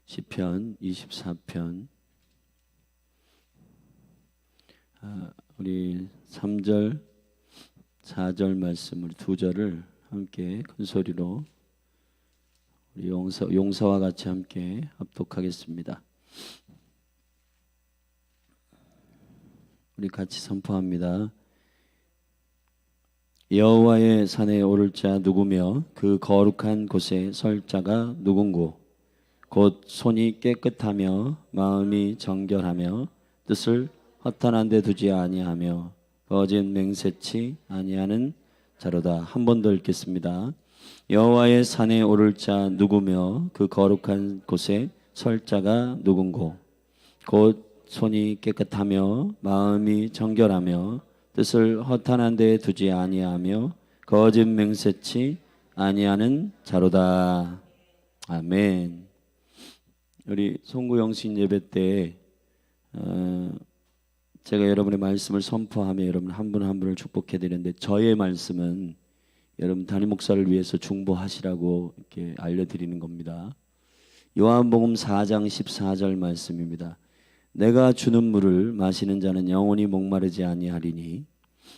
시편 24편 우리 3절 4절 말씀을 두 절을 함께 큰 소리로 우리 용사와 같이 함께 합독하겠습니다. 우리 같이 선포합니다. 여호와의 산에 오를 자 누구며 그 거룩한 곳에 설 자가 누군고 곧 손이 깨끗하며 마음이 정결하며 뜻을 허탄한 데 두지 아니하며 거짓 맹세치 아니하는 자로다. 한 번 더 읽겠습니다. 여호와의 산에 오를 자 누구며 그 거룩한 곳에 설 자가 누군고 곧 손이 깨끗하며 마음이 정결하며 뜻을 허탄한 데 두지 아니하며 거짓 맹세치 아니하는 자로다. 아멘. 우리 송구영신 예배 때 제가 여러분의 말씀을 선포하며 여러분 한 분 한 분을 축복해 드리는데 저의 말씀은 여러분 담임 목사를 위해서 중보하시라고 이렇게 알려드리는 겁니다. 요한복음 4장 14절 말씀입니다. 내가 주는 물을 마시는 자는 영원히 목마르지 아니하리니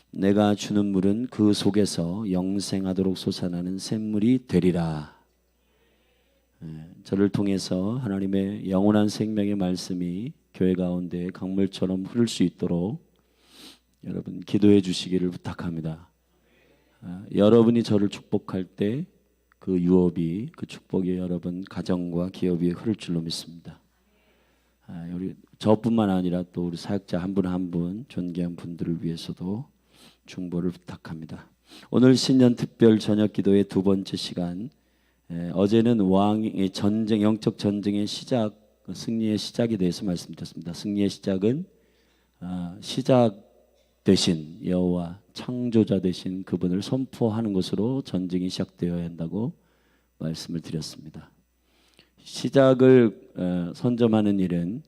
내가 주는 물은 그 속에서 영생하도록 솟아나는 샘물이 되리라. 저를 통해서 하나님의 영원한 생명의 말씀이 교회 가운데 강물처럼 흐를 수 있도록 여러분 기도해 주시기를 부탁합니다. 여러분이 저를 축복할 때 그 유업이 그 축복이 여러분 가정과 기업 위에 흐를 줄로 믿습니다. 우리 저뿐만 아니라 또 우리 사역자 한 분 한 분 존귀한 분들을 위해서도 중보를 부탁합니다. 오늘 신년 특별 저녁 기도의 두 번째 시간. 어제는 왕의 전쟁, 영적 전쟁의 시작, 승리의 시작에 대해서 말씀드렸습니다. 승리의 시작은 시작 되신 여호와, 창조자 되신 그분을 선포하는 것으로 전쟁이 시작되어야 한다고 말씀을 드렸습니다. 시작을 선점하는 일은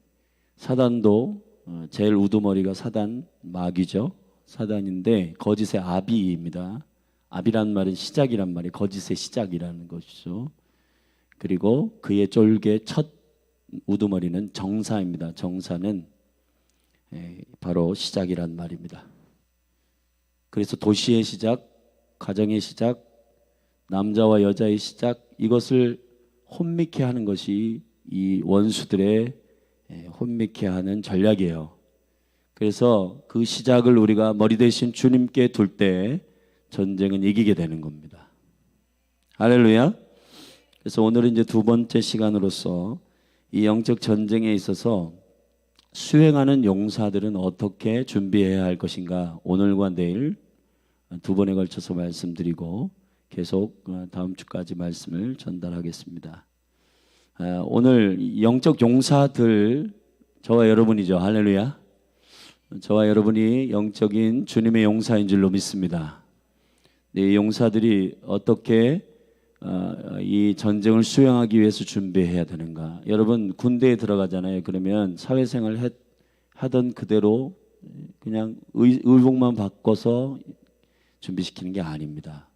사단도 제일 우두머리가 사단 마귀죠. 사단인데 거짓의 아비입니다. 아비란 말은 시작이란 말이 거짓의 시작이라는 것이죠. 그리고 그의 쫄개 첫 우두머리는 정사입니다. 정사는 바로 시작이란 말입니다. 그래서 도시의 시작, 가정의 시작, 남자와 여자의 시작 이것을 혼미케 하는 것이 이 원수들의 혼미케 하는 전략이에요. 그래서 그 시작을 우리가 머리 대신 주님께 둘 때 전쟁은 이기게 되는 겁니다. 할렐루야. 그래서 오늘은 이제 두 번째 시간으로서 이 영적 전쟁에 있어서 수행하는 용사들은 어떻게 준비해야 할 것인가 오늘과 내일 두 번에 걸쳐서 말씀드리고 계속 다음 주까지 말씀을 전달하겠습니다. 오늘 영적 용사들 저와 여러분이죠. 할렐루야. 저와 여러분이 영적인 주님의 용사인 줄로 믿습니다. 이 용사들이 어떻게 이 전쟁을 수행하기 위해서 준비해야 되는가? 여러분 군대에 들어가잖아요. 그러면 사회생활 하던 그대로 그냥 의복만 바꿔서 준비시키는 게 아닙니다.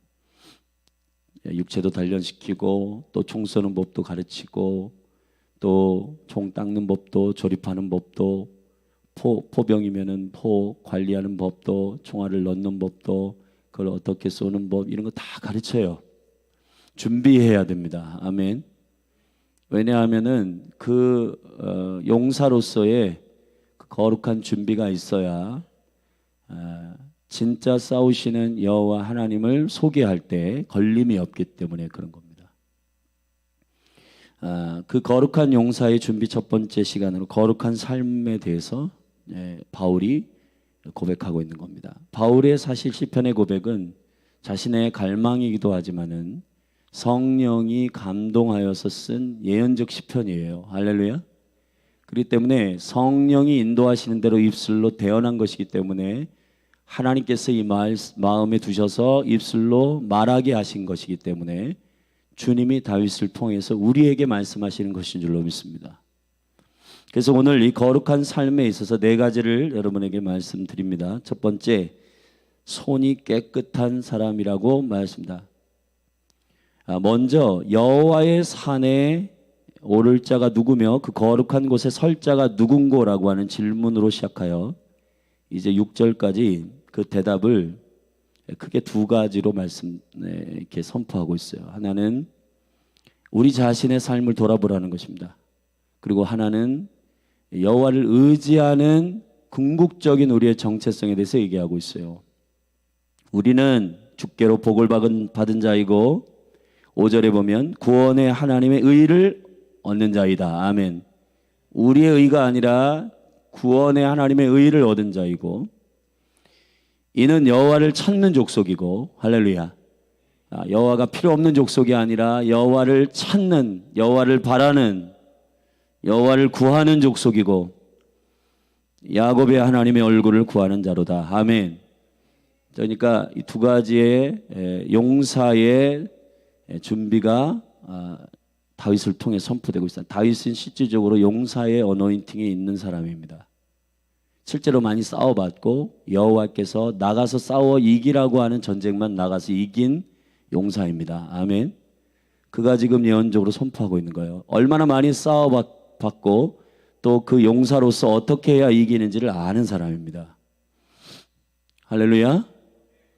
육체도 단련시키고 또 총 쏘는 법도 가르치고 또 총 닦는 법도 조립하는 법도 포병이면은 포 관리하는 법도 총알을 넣는 법도 그걸 어떻게 쏘는 법 이런 거 다 가르쳐요. 준비해야 됩니다. 아멘. 왜냐하면은 그 용사로서의 그 거룩한 준비가 있어야 진짜 싸우시는 여호와 하나님을 소개할 때 걸림이 없기 때문에 그런 겁니다. 그 거룩한 용사의 준비 첫 번째 시간으로 거룩한 삶에 대해서 바울이 고백하고 있는 겁니다. 바울의 사실 시편의 고백은 자신의 갈망이기도 하지만은 성령이 감동하여서 쓴 예언적 시편이에요. 할렐루야. 그렇기 때문에 성령이 인도하시는 대로 입술로 대언한 것이기 때문에 하나님께서 이 마음에 두셔서 입술로 말하게 하신 것이기 때문에 주님이 다윗을 통해서 우리에게 말씀하시는 것인 줄로 믿습니다. 그래서 오늘 이 거룩한 삶에 있어서 네 가지를 여러분에게 말씀드립니다. 첫 번째, 손이 깨끗한 사람이라고 말씀합니다. 먼저 여호와의 산에 오를 자가 누구며 그 거룩한 곳에 설 자가 누군고라고 하는 질문으로 시작하여 이제 6절까지 그 대답을 크게 두 가지로 이렇게 선포하고 있어요. 하나는 우리 자신의 삶을 돌아보라는 것입니다. 그리고 하나는 여호와를 의지하는 궁극적인 우리의 정체성에 대해서 얘기하고 있어요. 우리는 주께로 복을 받은 자이고 5절에 보면 구원의 하나님의 의를 얻는 자이다. 아멘. 우리의 의가 아니라 구원의 하나님의 의를 얻은 자이고 이는 여호와를 찾는 족속이고 할렐루야. 여호와가 필요 없는 족속이 아니라 여호와를 찾는, 여호와를 바라는, 여호와를 구하는 족속이고 야곱의 하나님의 얼굴을 구하는 자로다. 아멘. 그러니까 이 두 가지의 용사의 준비가 다윗을 통해 선포되고 있어요. 다윗은 실질적으로 용사의 어노인팅에 있는 사람입니다. 실제로 많이 싸워봤고 여호와께서 나가서 싸워 이기라고 하는 전쟁만 나가서 이긴 용사입니다. 아멘. 그가 지금 예언적으로 선포하고 있는 거예요. 얼마나 많이 싸워봤고 또 그 용사로서 어떻게 해야 이기는지를 아는 사람입니다. 할렐루야.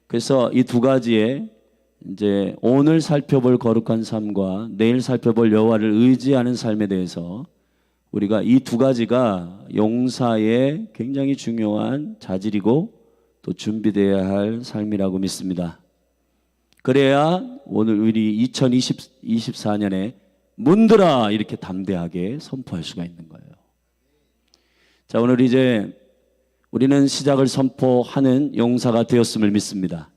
그래서 이 두 가지의 이제 오늘 살펴볼 거룩한 삶과 내일 살펴볼 여호와를 의지하는 삶에 대해서 우리가 이 두 가지가 용사의 굉장히 중요한 자질이고 또 준비되어야 할 삶이라고 믿습니다. 그래야 오늘 우리 2024년에 문들아 이렇게 담대하게 선포할 수가 있는 거예요. 자, 오늘 이제 우리는 시작을 선포하는 용사가 되었음을 믿습니다.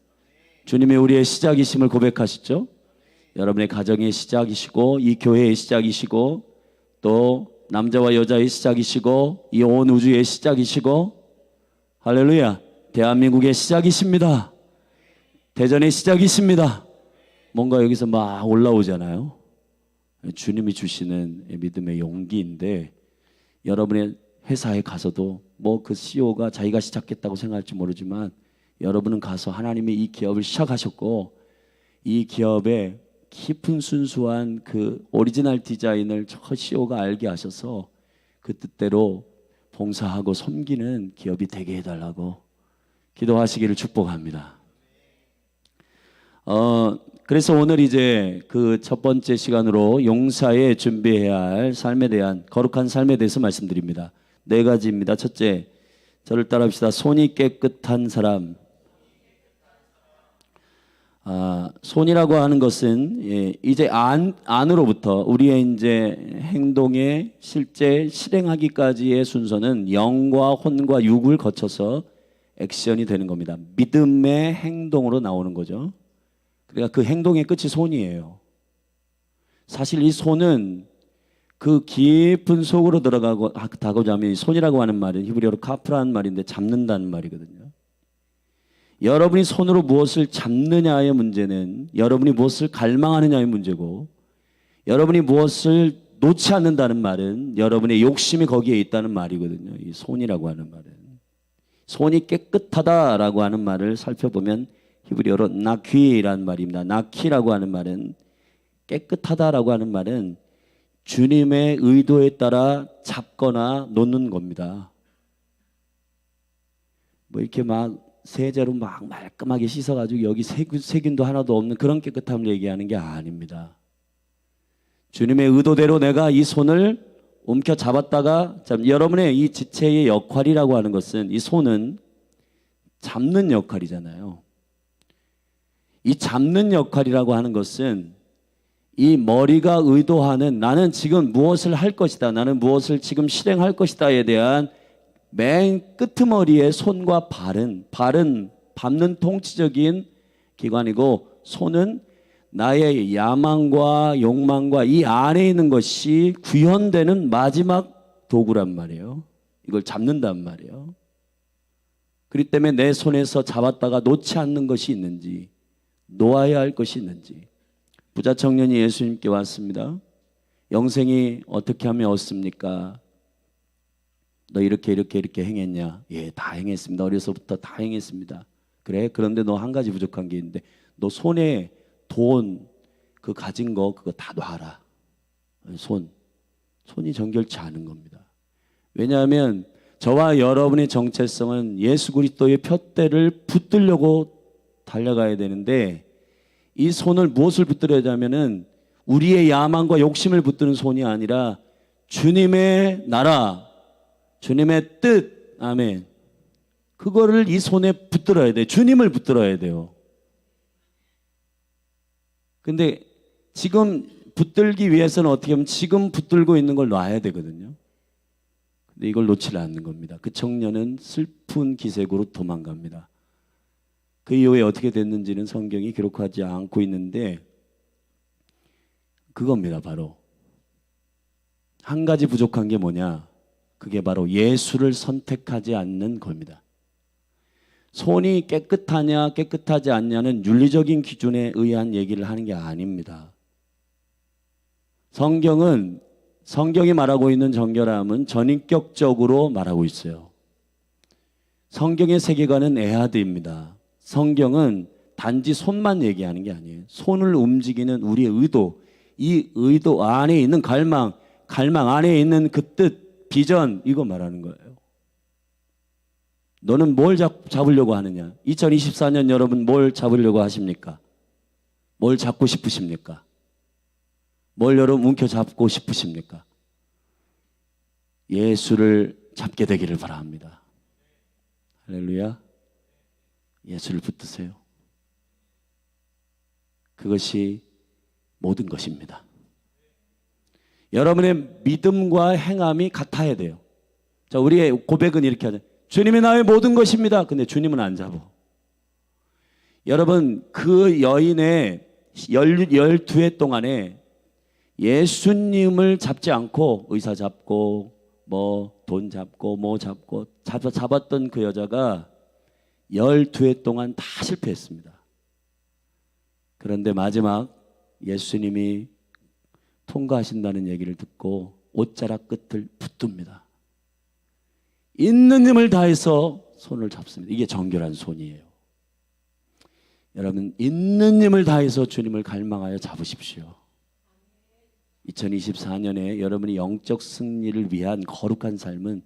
주님이 우리의 시작이심을 고백하시죠. 여러분의 가정의 시작이시고 이 교회의 시작이시고 또 남자와 여자의 시작이시고 이 온 우주의 시작이시고 할렐루야. 대한민국의 시작이십니다. 대전의 시작이십니다. 뭔가 여기서 막 올라오잖아요. 주님이 주시는 믿음의 용기인데 여러분의 회사에 가서도 뭐 그 CEO가 자기가 시작했다고 생각할지 모르지만 여러분은 가서 하나님이 이 기업을 시작하셨고 이 기업의 깊은 순수한 그 오리지널 디자인을 저 CEO가 알게 하셔서 그 뜻대로 봉사하고 섬기는 기업이 되게 해달라고 기도하시기를 축복합니다. 그래서 오늘 이제 그 첫 번째 시간으로 용사의 준비해야 할 삶에 대한 거룩한 삶에 대해서 말씀드립니다. 네 가지입니다. 첫째, 저를 따라합시다. 손이 깨끗한 사람. 손이라고 하는 것은 이제 안으로부터 우리의 이제 행동에 실제 실행하기까지의 순서는 영과 혼과 육을 거쳐서 액션이 되는 겁니다. 믿음의 행동으로 나오는 거죠. 그러니까 그 행동의 끝이 손이에요. 사실 이 손은 그 깊은 속으로 들어가고자 하면 손이라고 하는 말은 히브리어로 카프라는 말인데 잡는다는 말이거든요. 여러분이 손으로 무엇을 잡느냐의 문제는 여러분이 무엇을 갈망하느냐의 문제고 여러분이 무엇을 놓지 않는다는 말은 여러분의 욕심이 거기에 있다는 말이거든요. 이 손이라고 하는 말은. 손이 깨끗하다라고 하는 말을 살펴보면 히브리어로 나퀴라는 말입니다. 나키라고 하는 말은 깨끗하다라고 하는 말은 주님의 의도에 따라 잡거나 놓는 겁니다. 뭐 이렇게 막 세제로 막 말끔하게 씻어가지고 여기 세균도 하나도 없는 그런 깨끗함을 얘기하는 게 아닙니다. 주님의 의도대로 내가 이 손을 움켜 잡았다가 여러분의 이 지체의 역할이라고 하는 것은 이 손은 잡는 역할이잖아요. 이 잡는 역할이라고 하는 것은 이 머리가 의도하는 나는 지금 무엇을 할 것이다. 나는 무엇을 지금 실행할 것이다에 대한 맨 끄트머리의 손과 발은 밟는 통치적인 기관이고 손은 나의 야망과 욕망과 이 안에 있는 것이 구현되는 마지막 도구란 말이에요. 이걸 잡는단 말이에요. 그렇기 때문에 내 손에서 잡았다가 놓지 않는 것이 있는지 놓아야 할 것이 있는지 부자 청년이 예수님께 왔습니다. 영생이 어떻게 하면 얻습니까? 너 이렇게 행했냐? 예, 다 행했습니다. 어려서부터 다 행했습니다. 그래? 그런데 너 한 가지 부족한 게 있는데 너 손에 돈 그 가진 거 그거 다 놔라. 손. 손이 정결치 않은 겁니다. 왜냐하면 저와 여러분의 정체성은 예수 그리스도의 푯대를 붙들려고 달려가야 되는데, 이 손을 무엇을 붙들어야 하냐면은 우리의 야망과 욕심을 붙드는 손이 아니라 주님의 나라, 주님의 뜻, 아멘, 그거를 이 손에 붙들어야 돼. 주님을 붙들어야 돼요. 근데 지금 붙들기 위해서는 어떻게 하면 지금 붙들고 있는 걸 놔야 되거든요. 근데 이걸 놓치지 않는 겁니다. 그 청년은 슬픈 기색으로 도망갑니다. 그 이후에 어떻게 됐는지는 성경이 기록하지 않고 있는데, 그겁니다. 바로 한 가지 부족한 게 뭐냐, 그게 바로 예수를 선택하지 않는 겁니다. 손이 깨끗하냐 깨끗하지 않냐는 윤리적인 기준에 의한 얘기를 하는 게 아닙니다. 성경이 말하고 있는 정결함은 전인격적으로 말하고 있어요. 성경의 세계관은 에하드입니다. 성경은 단지 손만 얘기하는 게 아니에요. 손을 움직이는 우리의 의도, 이 의도 안에 있는 갈망 안에 있는 그 뜻, 비전, 이거 말하는 거예요. 너는 뭘 잡으려고 하느냐? 2024년 여러분 뭘 잡으려고 하십니까? 뭘 잡고 싶으십니까? 뭘 여러분 움켜잡고 싶으십니까? 예수를 잡게 되기를 바랍니다. 할렐루야. 예수를 붙드세요. 그것이 모든 것입니다. 여러분의 믿음과 행함이 같아야 돼요. 자, 우리의 고백은 이렇게 하죠. 주님이 나의 모든 것입니다. 근데 주님은 안 잡아. 여러분, 그 여인의 12해 동안에 예수님을 잡지 않고 의사 잡고 뭐 돈 잡고 뭐 잡고 잡았던 그 여자가 12해 동안 다 실패했습니다. 그런데 마지막 예수님이 통과하신다는 얘기를 듣고 옷자락 끝을 붙듭니다. 있는 힘을 다해서 손을 잡습니다. 이게 정결한 손이에요. 여러분, 있는 힘을 다해서 주님을 갈망하여 잡으십시오. 2024년에 여러분이 영적 승리를 위한 거룩한 삶은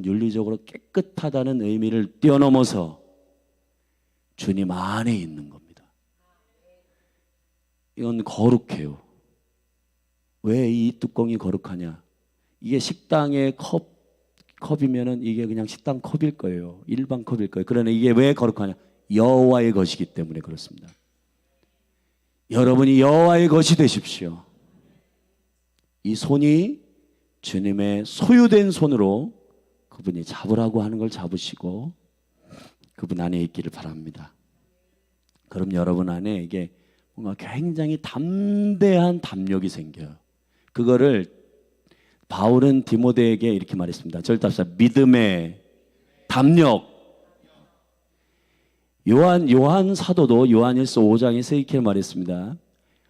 윤리적으로 깨끗하다는 의미를 뛰어넘어서 주님 안에 있는 겁니다. 이건 거룩해요. 왜 이 뚜껑이 거룩하냐? 이게 식당의 컵이면은 이게 그냥 식당 컵일 거예요. 일반 컵일 거예요. 그러나 이게 왜 거룩하냐? 여호와의 것이기 때문에 그렇습니다. 여러분이 여호와의 것이 되십시오. 이 손이 주님의 소유된 손으로 그분이 잡으라고 하는 걸 잡으시고 그분 안에 있기를 바랍니다. 그럼 여러분 안에 이게 뭔가 굉장히 담대한 담력이 생겨요. 그거를 바울은 디모데에게 이렇게 말했습니다. 절답사 믿음의 담력. 요한 사도도 요한일서 5장에서 이렇게 말했습니다.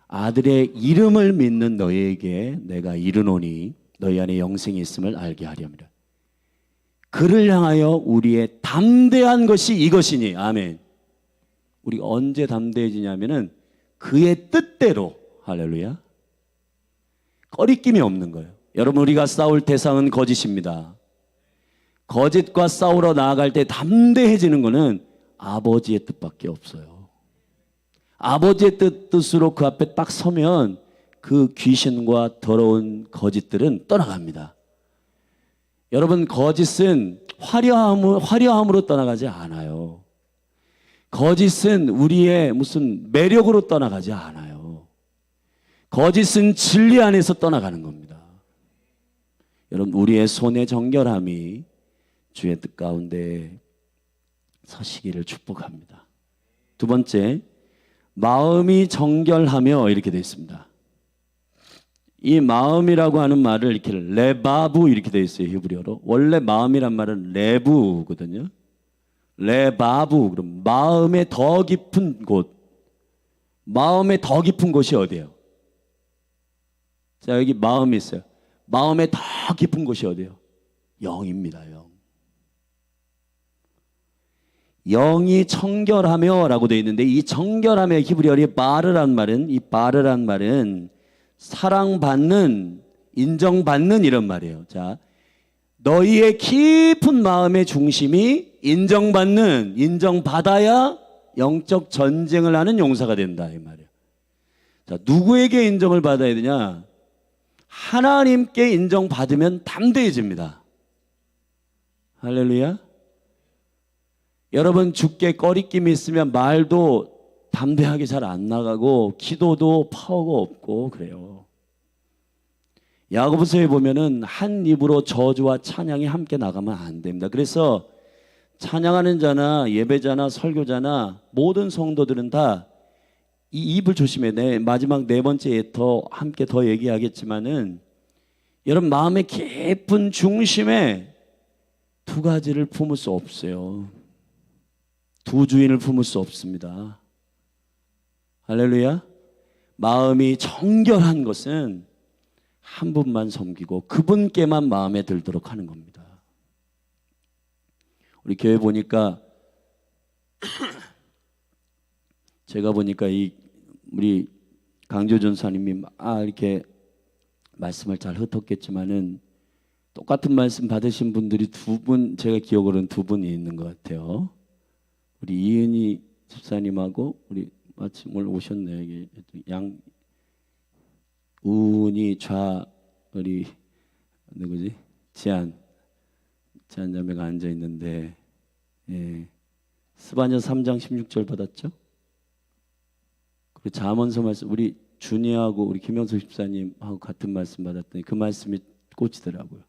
아들의 이름을 믿는 너희에게 내가 이르노니 너희 안에 영생이 있음을 알게 하렵니다. 그를 향하여 우리의 담대한 것이 이것이니. 아멘. 우리가 언제 담대해지냐면은 그의 뜻대로. 할렐루야. 꺼리낌이 없는 거예요. 여러분, 우리가 싸울 대상은 거짓입니다. 거짓과 싸우러 나아갈 때 담대해지는 것은 아버지의 뜻밖에 없어요. 아버지의 뜻으로 그 앞에 딱 서면 그 귀신과 더러운 거짓들은 떠나갑니다. 여러분, 거짓은 화려함으로 떠나가지 않아요. 거짓은 우리의 무슨 매력으로 떠나가지 않아요. 거짓은 진리 안에서 떠나가는 겁니다. 여러분, 우리의 손의 정결함이 주의 뜻 가운데 서시기를 축복합니다. 두 번째, 마음이 정결하며 이렇게 되어 있습니다. 이 마음이라고 하는 말을 이렇게 레바부 이렇게 되어 있어요. 히브리어로. 원래 마음이란 말은 레부거든요. 레바부, 그럼 마음의 더 깊은 곳. 마음의 더 깊은 곳이 어디예요? 자, 여기 마음이 있어요. 마음의 더 깊은 곳이 어디예요? 영입니다. 영이 청결하며 라고 되어 있는데, 이 청결함의 히브리어의 바르란 말은 사랑받는 인정받는 이런 말이에요. 자, 너희의 깊은 마음의 중심이 인정받는, 인정받아야 영적 전쟁을 하는 용사가 된다 이 말이에요. 자, 누구에게 인정을 받아야 되냐? 하나님께 인정받으면 담대해집니다. 할렐루야. 여러분, 주께 꺼리낌이 있으면 말도 담대하게 잘 안 나가고 기도도 파워가 없고 그래요. 야고보서에 보면은 한 입으로 저주와 찬양이 함께 나가면 안 됩니다. 그래서 찬양하는 자나 예배자나 설교자나 모든 성도들은 다 이 입을 조심해. 마지막 네 번째에 더 함께 더 얘기하겠지만은 여러분 마음의 깊은 중심에 두 가지를 품을 수 없어요. 두 주인을 품을 수 없습니다. 할렐루야. 마음이 정결한 것은 한 분만 섬기고 그분께만 마음에 들도록 하는 겁니다. 우리 교회 보니까 제가 보니까 우리 강조 전사님이 이렇게 말씀을 잘 흩었겠지만은 똑같은 말씀 받으신 분들이 두 분, 제가 기억으로는 두 분이 있는 것 같아요. 우리 이은희 집사님하고 우리 마침 오늘 오셨네요. 이게 우은이 우리 누구지? 지안 자매가 앉아 있는데, 예. 스바냐 3장 16절 받았죠? 그리고 잠언서 말씀 우리 준이하고 우리 김영석 집사님하고 같은 말씀 받았더니 그 말씀이 꽂히더라고요.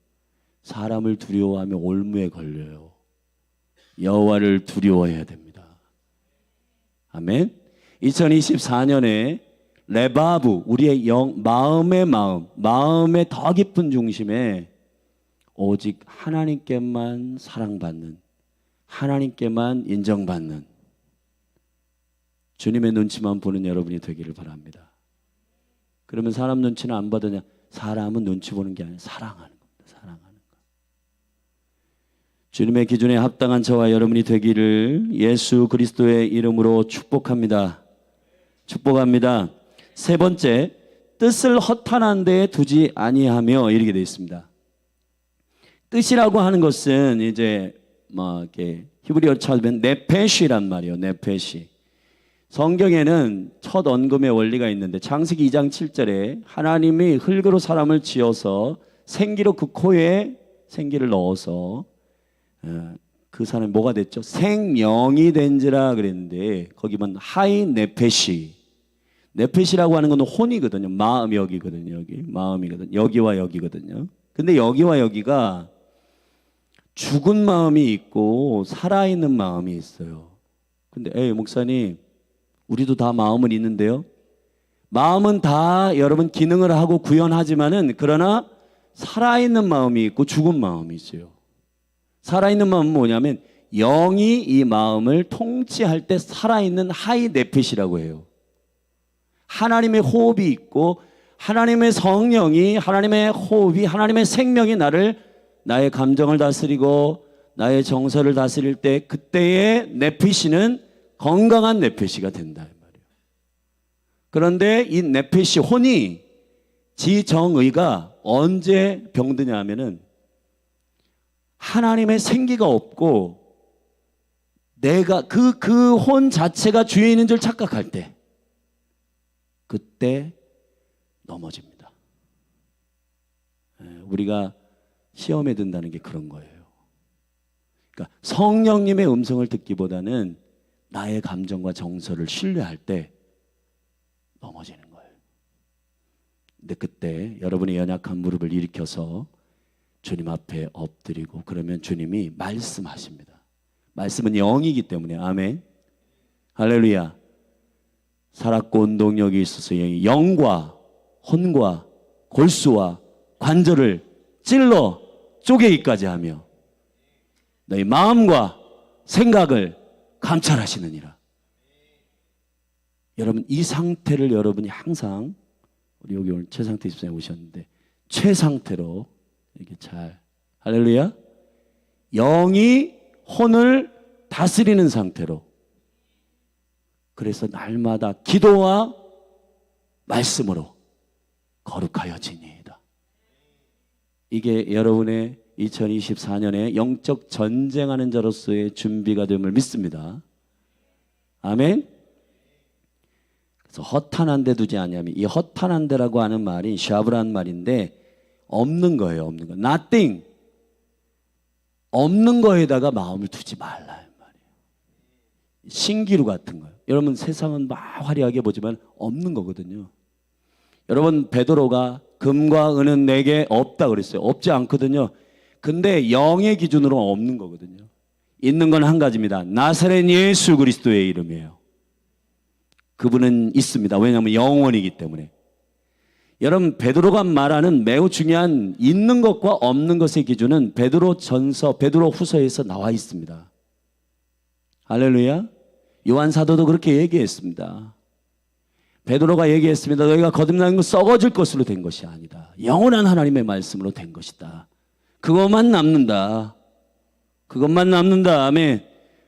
사람을 두려워하면 올무에 걸려요. 여호와를 두려워해야 됩니다. 아멘. 2024년에 레바브 우리의 마음의 더 깊은 중심에 오직 하나님께만 사랑받는, 하나님께만 인정받는 주님의 눈치만 보는 여러분이 되기를 바랍니다. 그러면 사람 눈치는 안 받으냐? 사람은 눈치 보는 게 아니라 사랑하는 겁니다. 사랑하는 것. 주님의 기준에 합당한 저와 여러분이 되기를 예수 그리스도의 이름으로 축복합니다. 축복합니다. 세 번째, 뜻을 허탄한 데에 두지 아니하며 이렇게 되어 있습니다. 뜻이라고 하는 것은 이제 이렇게 히브리어로 찾으면 네페시란 말이에요. 네페시. 성경에는 첫 언급의 원리가 있는데 창세기 2장 7절에 하나님이 흙으로 사람을 지어서 생기로 그 코에 생기를 넣어서 그 사람이 뭐가 됐죠? 생명이 된지라 그랬는데 거기 보면 하이 네페시. 네페시라고 하는 건 혼이거든요. 마음 여기거든요. 여기 마음이거든요. 여기와 여기거든요. 근데 여기와 여기가 죽은 마음이 있고 살아있는 마음이 있어요. 근데 목사님 우리도 다 마음은 있는데요. 마음은 다 여러분 기능을 하고 구현하지만은 그러나 살아있는 마음이 있고 죽은 마음이 있어요. 살아있는 마음은 뭐냐면 영이 이 마음을 통치할 때 살아있는 하이 네핏이라고 해요. 하나님의 호흡이 있고 하나님의 성령이, 하나님의 호흡이, 하나님의 생명이 나의 감정을 다스리고 나의 정서를 다스릴 때 그때의 네핏이는 건강한 네페시가 된다 이 말이에요. 그런데 이 네페시 혼이 지정의가 언제 병드냐 하면은 하나님의 생기가 없고 내가 그 혼 자체가 주인인 줄 착각할 때 그때 넘어집니다. 우리가 시험에 든다는 게 그런 거예요. 그러니까 성령님의 음성을 듣기보다는 나의 감정과 정서를 신뢰할 때 넘어지는 거예요. 근데 그때 여러분의 연약한 무릎을 일으켜서 주님 앞에 엎드리고 그러면 주님이 말씀하십니다. 말씀은 영이기 때문에. 아멘. 할렐루야. 살았고 운동력이 있어서 영과 혼과 골수와 관절을 찔러 쪼개기까지 하며 너희 마음과 생각을 감찰하시느니라. 여러분 이 상태를 여러분이 항상 우리 여기 오늘 최상태 집사님 오셨는데 최상태로 이렇게 잘 할렐루야 영이 혼을 다스리는 상태로 그래서 날마다 기도와 말씀으로 거룩하여지니이다. 이게 여러분의 2024년에 영적 전쟁하는 자로서의 준비가 됨을 믿습니다. 아멘. 그래서 허탄한 데 두지 아니하면, 이 허탄한 데라고 하는 말이 샤브란 말인데 없는 거예요. 없는 거. nothing. 없는 거에다가 마음을 두지 말라 말이에요. 신기루 같은 거예요. 여러분 세상은 막 화려하게 보지만 없는 거거든요. 여러분 베드로가 금과 은은 내게 없다 그랬어요. 없지 않거든요. 근데 영의 기준으로 없는 거거든요. 있는 건 한 가지입니다. 나사렛 예수 그리스도의 이름이에요. 그분은 있습니다. 왜냐하면 영원이기 때문에. 여러분 베드로가 말하는 매우 중요한 있는 것과 없는 것의 기준은 베드로전서, 베드로후서에서 나와 있습니다. 할렐루야. 요한 사도도 그렇게 얘기했습니다. 베드로가 얘기했습니다. 너희가 거듭나는 건 썩어질 것으로 된 것이 아니다. 영원한 하나님의 말씀으로 된 것이다. 그것만 남는다. 그것만 남는다. 아멘.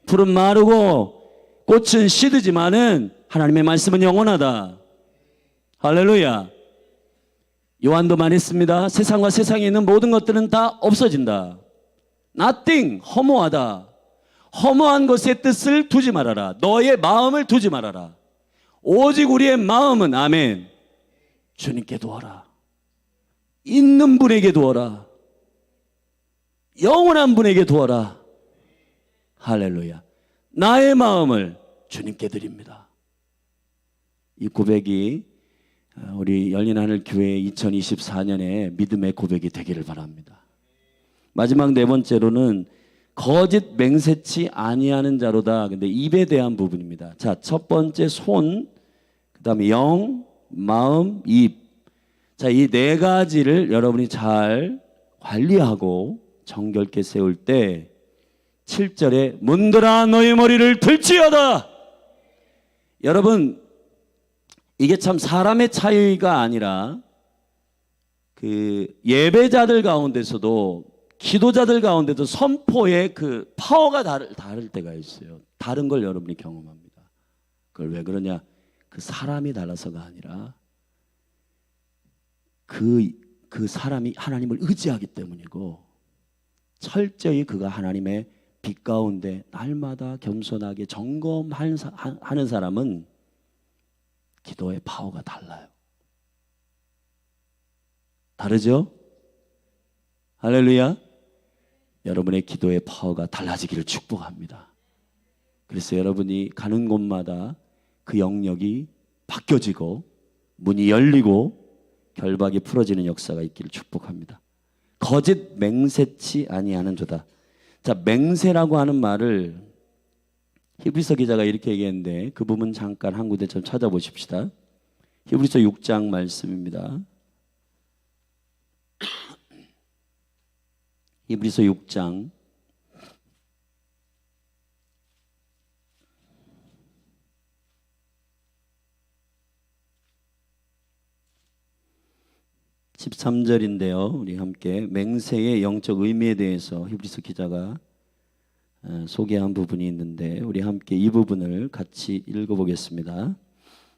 풀은 마르고 꽃은 시들지만은 하나님의 말씀은 영원하다. 할렐루야. 요한도 말했습니다. 세상과 세상에 있는 모든 것들은 다 없어진다. nothing, 허무하다. 허무한 것의 뜻을 두지 말아라. 너의 마음을 두지 말아라. 오직 우리의 마음은 아멘. 주님께 두어라. 있는 분에게 두어라. 영원한 분에게 두어라. 할렐루야. 나의 마음을 주님께 드립니다. 이 고백이 우리 열린하늘교회 2024년에 믿음의 고백이 되기를 바랍니다. 마지막 네 번째로는 거짓 맹세치 아니하는 자로다. 근데 입에 대한 부분입니다. 자, 첫 번째 손, 그 다음에 영, 마음, 입. 자, 이 네 가지를 여러분이 잘 관리하고 정결케 세울 때 7절에 문들아 너희 머리를 들지어다. 여러분 이게 참 사람의 차이가 아니라 그 예배자들 가운데서도 기도자들 가운데도 선포의 그 파워가 다를 때가 있어요. 다른 걸 여러분이 경험합니다. 그걸 왜 그러냐? 그 사람이 달라서가 아니라 그 사람이 하나님을 의지하기 때문이고 철저히 그가 하나님의 빛 가운데 날마다 겸손하게 점검하는 사람은 기도의 파워가 달라요. 다르죠? 할렐루야. 여러분의 기도의 파워가 달라지기를 축복합니다. 그래서 여러분이 가는 곳마다 그 영역이 바뀌어지고 문이 열리고 결박이 풀어지는 역사가 있기를 축복합니다. 거짓 맹세치 아니하는 조다. 자, 맹세라고 하는 말을 히브리서 기자가 이렇게 얘기했는데 그 부분 잠깐 한 군데 좀 찾아보십시다. 히브리서 6장 말씀입니다. 히브리서 6장 13절인데요. 우리 함께 맹세의 영적 의미에 대해서 히브리서 기자가 소개한 부분이 있는데 우리 함께 이 부분을 같이 읽어보겠습니다.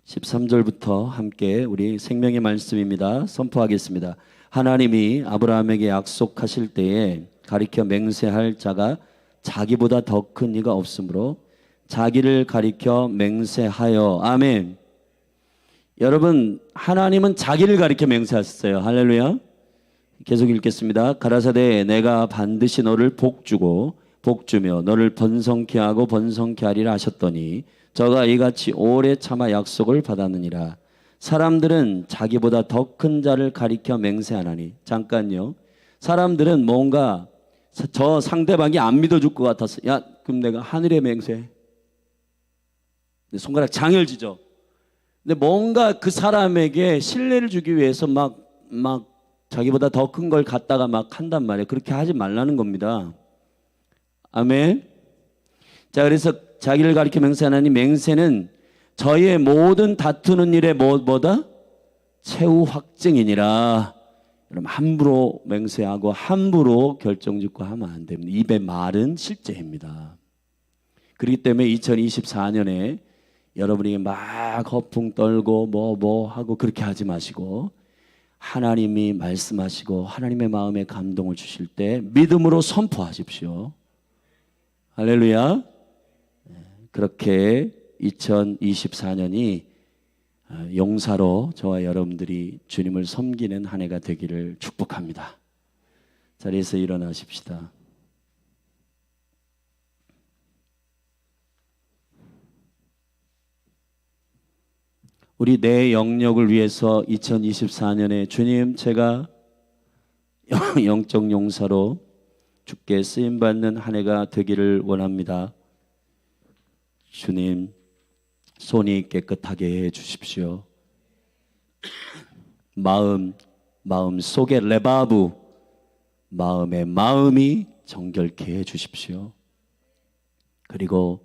13절부터 함께 우리 생명의 말씀입니다. 선포하겠습니다. 하나님이 아브라함에게 약속하실 때에 가리켜 맹세할 자가 자기보다 더 큰 이가 없으므로 자기를 가리켜 맹세하여. 아멘. 여러분 하나님은 자기를 가리켜 맹세하셨어요. 할렐루야. 계속 읽겠습니다. 가라사대 내가 반드시 너를 복주고 복주며 너를 번성케 하고 번성케 하리라 하셨더니 저가 이같이 오래 참아 약속을 받았느니라. 사람들은 자기보다 더 큰 자를 가리켜 맹세하나니. 잠깐요. 사람들은 뭔가 저 상대방이 안 믿어줄 것 같아서 야 그럼 내가 하늘에 맹세해. 손가락 장열지죠. 근데 뭔가 그 사람에게 신뢰를 주기 위해서 막 자기보다 더 큰 걸 갖다가 막 한단 말이에요. 그렇게 하지 말라는 겁니다. 아멘. 자, 그래서 자기를 가리켜 맹세하나니 맹세는 저희의 모든 다투는 일에 뭐다? 최후 확증이니라. 여러분 함부로 맹세하고 함부로 결정짓고 하면 안 됩니다. 입의 말은 실제입니다. 그렇기 때문에 2024년에 여러분이 막 허풍 떨고 뭐 하고 그렇게 하지 마시고 하나님이 말씀하시고 하나님의 마음에 감동을 주실 때 믿음으로 선포하십시오. 할렐루야. 그렇게 2024년이 용사로 저와 여러분들이 주님을 섬기는 한 해가 되기를 축복합니다. 자리에서 일어나십시다. 우리 내 영역을 위해서 2024년에 주님, 제가 영적 용사로 주께 쓰임받는 한 해가 되기를 원합니다. 주님, 손이 깨끗하게 해 주십시오. 마음 속에 레바브, 마음의 마음이 정결케 해 주십시오. 그리고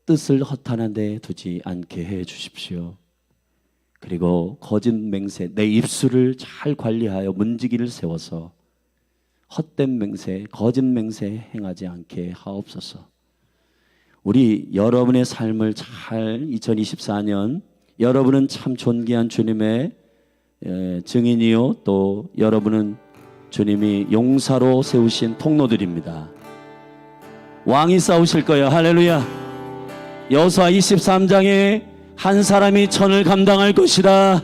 뜻을 허탄한 데 두지 않게 해 주십시오. 그리고 거짓 맹세, 내 입술을 잘 관리하여 문지기를 세워서 헛된 맹세, 거짓 맹세 행하지 않게 하옵소서. 우리 여러분의 삶을 잘 2024년 여러분은 참 존귀한 주님의 증인이요, 또 여러분은 주님이 용사로 세우신 통로들입니다. 왕이 싸우실 거예요. 할렐루야. 여호수아 23장에 한 사람이 천을 감당할 것이다.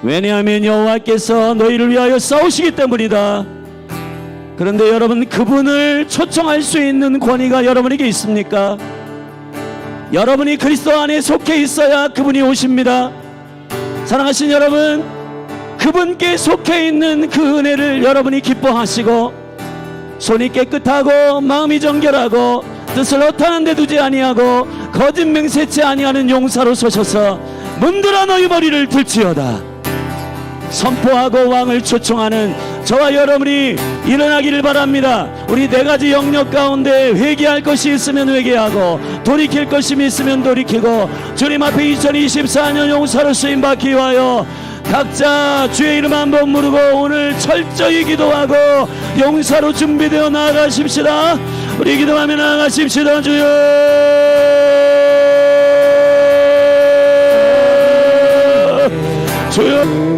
왜냐하면 여호와께서 너희를 위하여 싸우시기 때문이다. 그런데 여러분, 그분을 초청할 수 있는 권위가 여러분에게 있습니까? 여러분이 그리스도 안에 속해 있어야 그분이 오십니다. 사랑하신 여러분, 그분께 속해 있는 그 은혜를 여러분이 기뻐하시고 손이 깨끗하고 마음이 정결하고 뜻을 허탄한 데 두지 아니하고 거짓 맹세치 아니하는 용사로 서셔서 문들어 너희 머리를 들지어다 선포하고 왕을 초청하는 저와 여러분이 일어나기를 바랍니다. 우리 네 가지 영역 가운데 회개할 것이 있으면 회개하고 돌이킬 것이 있으면 돌이키고 주님 앞에 2024년 용사로 쓰임받기 위하여 각자 주의 이름 한번 부르고 오늘 철저히 기도하고 용사로 준비되어 나아가십시다. 우리 기도하며 나아가십시다. 주여, 주여.